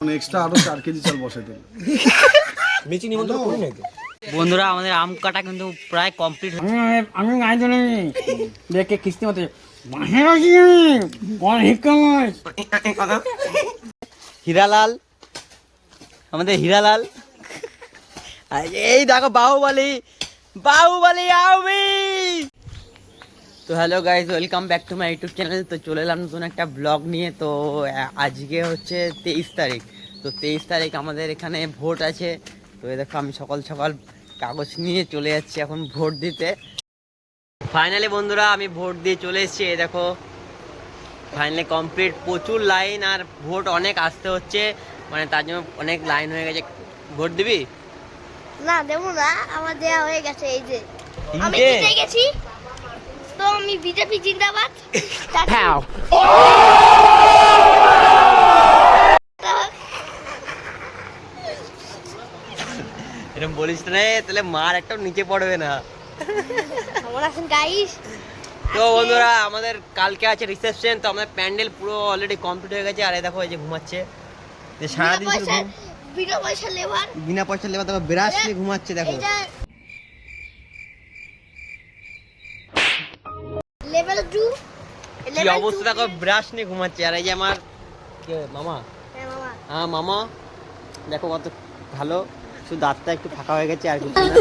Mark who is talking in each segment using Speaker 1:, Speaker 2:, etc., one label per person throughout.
Speaker 1: Extra আরো 4 KG চাল বসাই দিল।
Speaker 2: মিচি নিমন্ত্রণ করি নাই তো।
Speaker 3: বন্ধুরা আমাদের আম কাটা কিন্তু প্রায় কমপ্লিট।
Speaker 4: আমি গাইতে নেই দেখে কিস্তি মতো
Speaker 3: হীরালাল, আমাদের হীরালাল, এই দেখো বাহুবলী, বাহুবলী আমি। তো hello guys, welcome back to my YouTube channel. তো চলে এলাম নতুন একটা ব্লগ নিয়ে। তো আজকে হচ্ছে 23 তারিখ। তো 23 তারিখ আমাদের এখানে ভোট আছে। তো এই দেখো আমি সকাল সকাল কাগজ নিয়ে চলে যাচ্ছি এখন ভোট দিতে। ফাইনালি বন্ধুরা আমি ভোট দিয়ে চলে এসেছি। এই দেখো ফাইনালি কমপ্লিট। প্রচুর লাইন আর ভোট অনেক আসতে হচ্ছে, মানে তার জন্য অনেক লাইন হয়ে গেছে। ভোট দিবি?
Speaker 5: না দেবো না, আমার দেয়া হয়ে গেছে। এই যে আমি জিতে গেছি, তো আমি বিজেপি জিন্দাবাদ।
Speaker 3: এরকম বলিস না, তাহলে মার একটা নিচে পড়বে না।
Speaker 5: আমার আছেন গাইস।
Speaker 3: তো বন্ধুরা আমাদের কালকে আছে রিসেপশন। তো আমাদের প্যান্ডেল পুরো অলরেডি কমপ্লিট হয়ে গেছে। আর এই দেখো এই যে ঘুমাচ্ছে, যে সারাদিন
Speaker 5: বিনা পয়সা লেবার,
Speaker 3: বিনা পয়সা লেবার দেখো বিরাস নিয়ে ঘুমাচ্ছে। দেখো
Speaker 5: লেভেল 2
Speaker 3: কি অবস্থা, দেখো ব্রাশ নিয়ে ঘুমাচ্ছে। আর এই যে আমার মামা,
Speaker 5: হ্যাঁ মামা,
Speaker 3: হ্যাঁ মামা দেখো কত ভালো, শুধু দাঁতটা একটু ফাঁকা হয়ে গেছে আর কিছু না।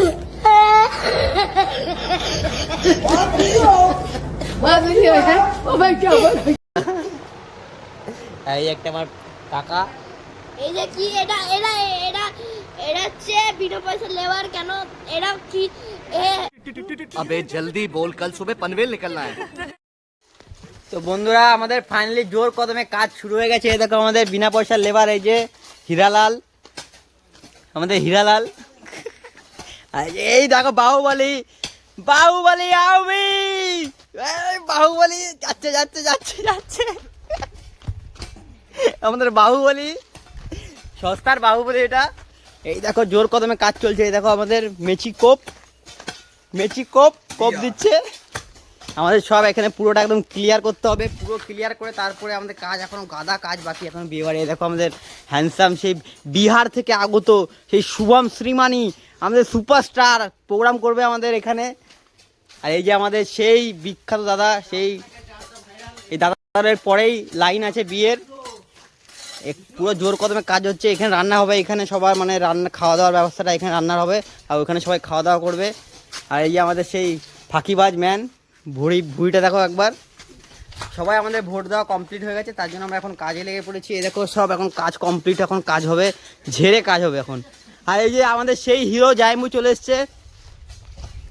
Speaker 3: এই একটা আমার কাকা,
Speaker 5: এই যে কি এটা এটা এটা এটা হচ্ছে বিনা পয়সা লেবার। কেন এটা কি
Speaker 2: अबे जल्दी बोल, कल सुबह पनवेल निकलना है।
Speaker 3: তো বন্ধুরা আমাদের ফাইনালি জোর কদমে কাজ শুরু হয়ে গেছে। এই দেখো আমাদের বিনা পয়সার লেবার, এই যে হীরালাল, আমাদের হীরালাল। আর এই দেখো বাহুবলী, বাহুবলী আমি, বাহুবলী যাচ্ছে যাচ্ছে যাচ্ছে যাচ্ছে, আমাদের বাহুবলী, সস্তার বাহুবলী এটা। এই দেখো জোর কদমে কাজ চলছে। এই দেখো আমাদের মেচি কোপ, মেচি কোপ কোপ দিচ্ছে। আমাদের সব এখানে পুরোটা একদম ক্লিয়ার করতে হবে। পুরো ক্লিয়ার করে তারপরে আমাদের কাজ, এখনো গাদা কাজ বাকি এখন বিয়ে বাড়ি। দেখো আমাদের হ্যান্ডসাম সেই বিহার থেকে আগত সেই শুভম শ্রীমানি, আমাদের সুপারস্টার প্রোগ্রাম করবে আমাদের এখানে। আর এই যে আমাদের সেই বিখ্যাত দাদা, সেই এই দাদাদের পরেই লাইন আছে বিয়ের। পুরো জোর কদমে কাজ হচ্ছে। এখানে রান্না হবে, এখানে সবার মানে রান্না খাওয়া দাওয়ার ব্যবস্থাটা এখানে রান্নার হবে। আর ওখানে সবাই খাওয়া দাওয়া করবে। আর এই যে আমাদের সেই ফাঁকিবাজ ম্যান, ভুঁড়িটা দেখো একবার। সবাই আমাদের ভোট দেওয়া কমপ্লিট হয়ে গেছে, তার জন্য আমরা এখন কাজে লেগে পড়েছি। এই দেখো সব এখন কাজ কমপ্লিট, এখন কাজ হবে, ঝেড়ে কাজ হবে এখন। আর এই যে আমাদের সেই হিরো জাইমু চলে এসছে,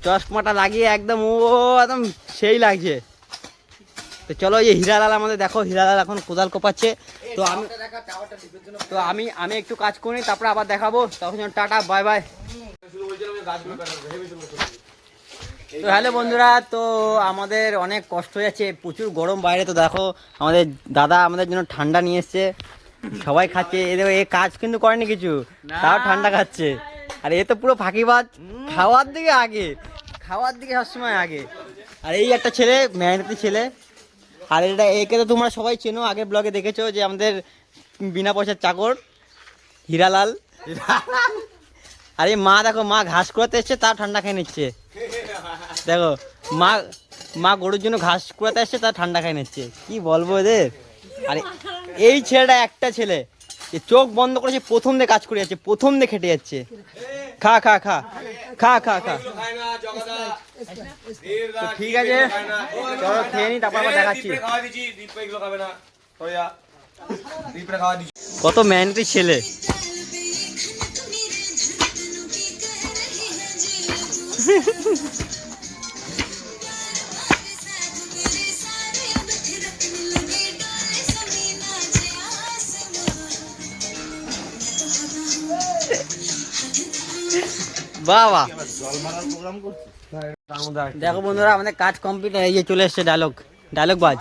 Speaker 3: চশমাটা লাগিয়ে একদম ও একদম সেই লাগছে। তো চলো এই যে হীরালাল আমাদের দেখো, হীরালাল এখন কোদাল কোপাচ্ছে। তো আমি একটু কাজ করি, তারপরে আবার দেখাবো। তখন টাটা বাই বাই। তো হ্যালো বন্ধুরা, তো আমাদের অনেক কষ্ট হয়ে যাচ্ছে, প্রচুর গরম বাইরে। তো দেখো আমাদের দাদা আমাদের জন্য ঠান্ডা নিয়ে এসছে, সবাই খাচ্ছে। এ কাজ কিন্তু করেনি কিছু, তাও ঠান্ডা খাচ্ছে। আর এ তো পুরো ফাঁকিবাজ, খাওয়ার দিকে আগে, খাওয়ার দিকে সবসময় আগে। আর এই একটা ছেলে, মেহনতি ছেলে। আর এটা একে তো তোমরা সবাই চেনো, আগের ব্লগে দেখেছো, যে আমাদের বিনা পয়সার চাকর হীরালাল। আরে মা দেখো, মা ঘাস কুড়াতে এসছে, তাও ঠান্ডা খেয়ে নিচ্ছে। দেখো মা গরুর জন্য ঘাস কুড়াতে এসছে, তাও ঠান্ডা খেয়ে নিচ্ছে। কি বলবো এদের। আরে এই ছেলেটা একটা ছেলে, যে চোখ বন্ধ করেছে, প্রথম দিয়ে কাজ করে যাচ্ছে, প্রথম দিয়ে খেটে যাচ্ছে। খা খা খা খা খা খা। ঠিক আছে চলো খেয়ে নি, তারপর আবার দেখাচ্ছি। কত মেহনতি ছেলে। বাবা দেখো বন্ধুরা আমাদের কাজ কমপ্লিট হয়ে গিয়ে চলে এসছে ডায়লগ বাজ,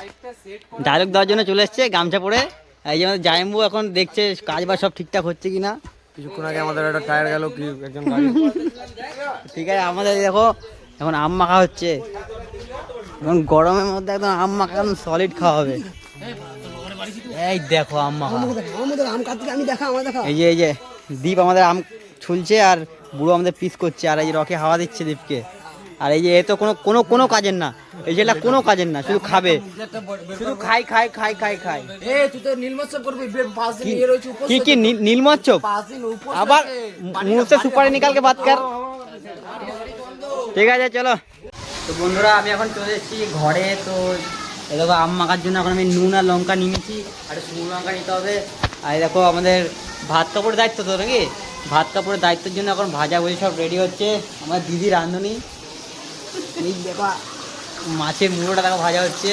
Speaker 3: ডায়লগ দেওয়ার জন্য চলে এসছে গামছা পরে। এই যে আমাদের জাইম্বু এখন দেখছে কাজ বাজ সব ঠিকঠাক হচ্ছে কিনা।
Speaker 2: কিছুক্ষণ আগে আমাদের একটা টায়ার গেল, কি একজন গাড়ি।
Speaker 3: ঠিক আছে আমাদের দেখো এখন আম মাখা হচ্ছে, এখন গরমের মধ্যে একদম আম মাখা সলিড খাওয়া হবে। এই দেখো আম মাখা।
Speaker 4: আম কাটতে আমি দেখা আমার দেখা।
Speaker 3: এই যে দীপ আমাদের আম ছুলছে আর বুড়ো আমাদের পিস করছে, আর এই যে রকে হাওয়া দিচ্ছে দীপকে। আর এই যে এ তো কোনো কোনো কোনো কাজের না, এই যেটা কোনো কাজের না, শুধু খাবে, শুধু খাই খাই খাই খাই খাই।
Speaker 4: তুই তো নীলমৎসব করবি 5 দিন এর হইছে উপর।
Speaker 3: কি নীলমচ্ছব?
Speaker 4: 5 দিন উপর
Speaker 3: আবার মুহূর্তে সুপারি নিকালকে বাদ কর। ঠিক আছে চলো। তো বন্ধুরা আমি এখন চলে এসেছি ঘরে। তো এই দেখো আম মাখার জন্য এখন আমি নুন আর লঙ্কা নিয়েছি, আর শুকনো লঙ্কা নিতে হবে। আর এই দেখো আমাদের ভাত কাপড়ের দায়িত্ব তো নাকি, ভাত কাপড়ের দায়িত্বের জন্য এখন ভাজা ভুজি সব রেডি হচ্ছে। আমার দিদি রাঁধুনি, এই দেখো মাছের মুড়োটা দেখো ভাজা হচ্ছে।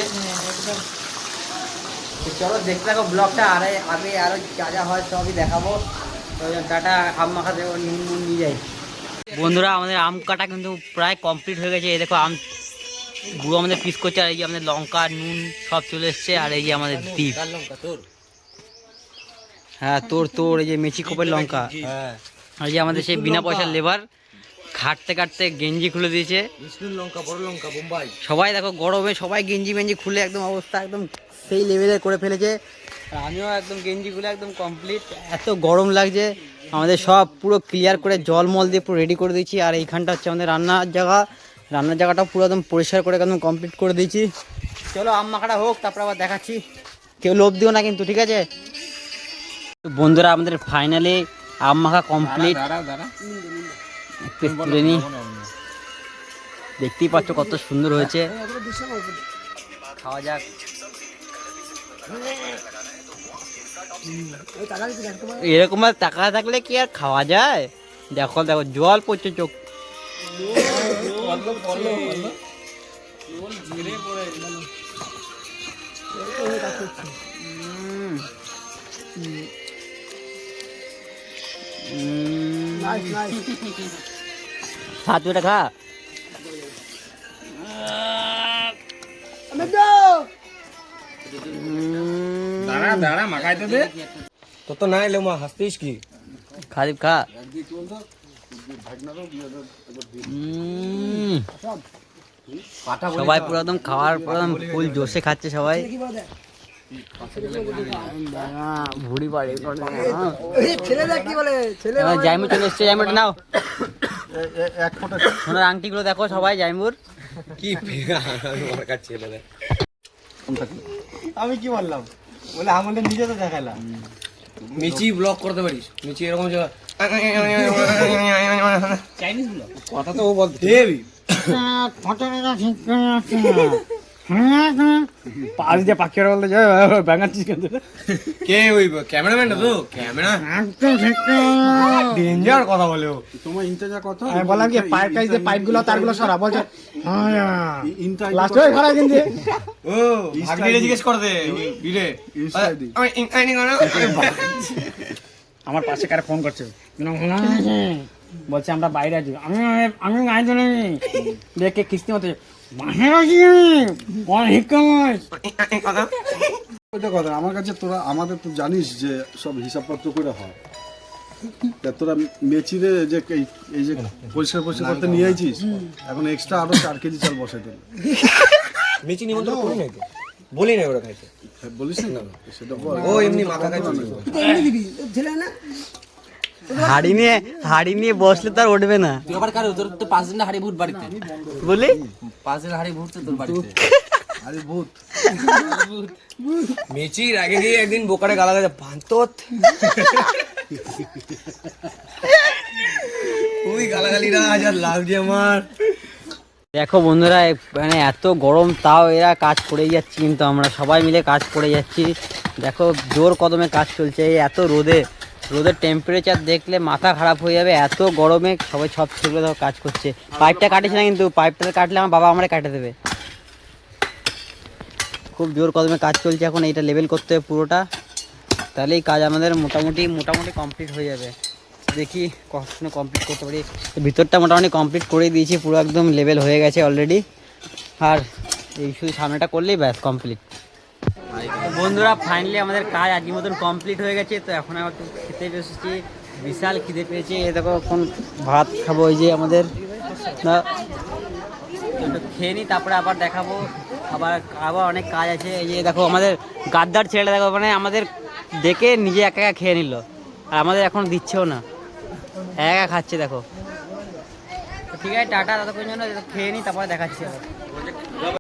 Speaker 3: তো চলো দেখতে থাকো ব্লগটা, আর আগে আরও যা যা হয় সবই দেখাবো। তো টাটা, আম মাখা দেবো, নুন নুন নিয়ে যাই। বন্ধুরা আমাদের আম কাটা কিন্তু প্রায় কমপ্লিট হয়ে গেছে। এই দেখো আম গুঁড়ো আমাদের পিস করছে, আর এই যে আমাদের লঙ্কা নুন সব চলে এসছে। আর এই যে আমাদের দ্বীপ, হ্যাঁ তোর এই যে মেচি কোপের লঙ্কা। আর যে আমাদের সেই বিনা পয়সার লেবার খাটতে কাটতে গেঞ্জি খুলে দিয়েছে।
Speaker 4: লঙ্কা বড় লঙ্কা বোম্বাই।
Speaker 3: সবাই দেখো গরমে সবাই গেঞ্জি মেঞ্জি খুলে একদম অবস্থা একদম সেই লেভেলে করে ফেলেছে। আর আমিও একদম গেঞ্জি খুলে একদম কমপ্লিট, এত গরম লাগছে। আমাদের সব পুরো ক্লিয়ার করে জল মল দিয়ে পুরো রেডি করে দিয়েছি। আর এইখানটা হচ্ছে আমাদের রান্নার জায়গা, রান্নার জায়গাটা পুরো একদম পরিষ্কার করে একদম কমপ্লিট করে দিয়েছি। চলো আম মাখাটা হোক, তারপর আবার দেখাচ্ছি। কেউ লোভ দিও না কিন্তু, ঠিক আছে? বন্ধুরা আমাদের ফাইনালি আম মাখা কমপ্লিট। তুলে নি, দেখতেই পাচ্ছ কত সুন্দর হয়েছে। খাওয়া যাক। এরকম টাকা থাকলে কি আর খাওয়া যায়? দেখো দেখো জল পড়ছে চোখ। হাত দুটা খা।
Speaker 4: দাঁড়া মাখাই তো দে। তো নাই এলে মা হাসতিস কি?
Speaker 3: খা দীপ খা। সবাই পুরো একদম খাওয়ার পুরো ফুল জোশে খাচ্ছে সবাই। ভুড়ি বাড়ি জাইমু চলে এসছে, জাইমুটা নাও। সোনার আংটিগুলো দেখো সবাই জাইমুর।
Speaker 4: কি আমি কি বললাম বলে আমাদের নিজে তো দেখালাম। মিচি ব্লগ করতে পারিস, মিচি এরকম চাইনিজ ব্লগ কথা তো ও বলতে দেবি। পাশ দিয়ে পাখিরা বলতে যায় ব্যাঙাচ্ছিস কিন্তু কে ওই ক্যামেরাম্যানটা তো ক্যামেরা ডেঞ্জার কথা বলে ও।
Speaker 1: তোমার ইন্টারজা কত?
Speaker 4: আমি বললাম কি পাইপ কাজ দিয়ে পাইপগুলো তারগুলো সরা বলছে লাস্ট হয়ে খারাপ কিন্তু ও ভাগ্নিরে জিজ্ঞেস করে দে বিরে আমার পাশে কারে ফোন করছে বলছে আমরা বাইরে আছি। আমি গাইতে নেই দেখে কিস্তি মতো
Speaker 1: কথা আমার কাছে তোরা আমাদের তো জানিস যে সব হিসাবপত্র করে হয়। তা তোরা মেচিরে যে এই যে পরিষ্কার করতে নিয়ে আইছিস, এখন এক্সট্রা আরো 4 কেজি চাল বসাই দিল।
Speaker 4: মেচি নিমন্ত্রণ করি নাই তো বলি না ওরা খাইতে
Speaker 1: বলিস না সেটা বল।
Speaker 4: ও এমনি মাথা খাইতে দিবি ছেলে না
Speaker 3: হাড়ি নিয়ে বসলে তার উঠবে না।
Speaker 2: তুই আবার কার তোর তো 5 দিন হাড়ি ভূত বাড়িতে
Speaker 3: বলি
Speaker 2: 5 দিন হাড়ি ভূত তোর বাড়িতে।
Speaker 1: আরে ভূত
Speaker 4: মেচির আগে দিয়ে একদিন বোকারে গালা গাছে পান্তত ওই গালাগালিরা আজ আর লাগছে আমার।
Speaker 3: দেখো বন্ধুরা মানে এত গরম তাও এরা কাজ করে যাচ্ছে, কিন্তু আমরা সবাই মিলে কাজ করে যাচ্ছি। দেখো জোর কদমে কাজ চলছে। এই এত রোদের টেম্পারেচার দেখলে মাথা খারাপ হয়ে যাবে। এত গরমে সবাই সব সেগুলো দেখো কাজ করছে। পাইপটা কাটিছে না, কিন্তু পাইপটা কাটলে আমার বাবা আমারে কাটে দেবে। খুব জোর কদমে কাজ চলছে এখন। এইটা লেভেল করতে হবে পুরোটা, তাহলে এই কাজ আমাদের মোটামুটি কমপ্লিট হয়ে যাবে। দেখি কখনো কমপ্লিট করতে পারি। ভিতরটা মোটামুটি কমপ্লিট করে দিয়েছি, পুরো একদম লেভেল হয়ে গেছে অলরেডি। আর এই শুধু সামনেটা করলেই ব্যাস কমপ্লিট। বন্ধুরা ফাইনালি আমাদের কাজ আজকের মতন কমপ্লিট হয়ে গেছে। তো এখন আবার একটু খেতে বসেছি, বিশাল খিদে পেয়েছে। এ দেখো এখন ভাত খাবো, ওই যে আমাদের না খেয়ে নিই, তারপরে আবার দেখাবো আবার আবার অনেক কাজ আছে। এই যে দেখো আমাদের গাদ্দার ছেলেটা দেখো, মানে আমাদের দেখে নিজে একা একা খেয়ে নিল, আর আমাদের এখন দিচ্ছেও না, একা একা খাচ্ছে দেখো। তো ঠিক আছে, টাটা, ততক্ষণ জন্য খেয়ে নিই, তারপরে দেখাচ্ছি আবার।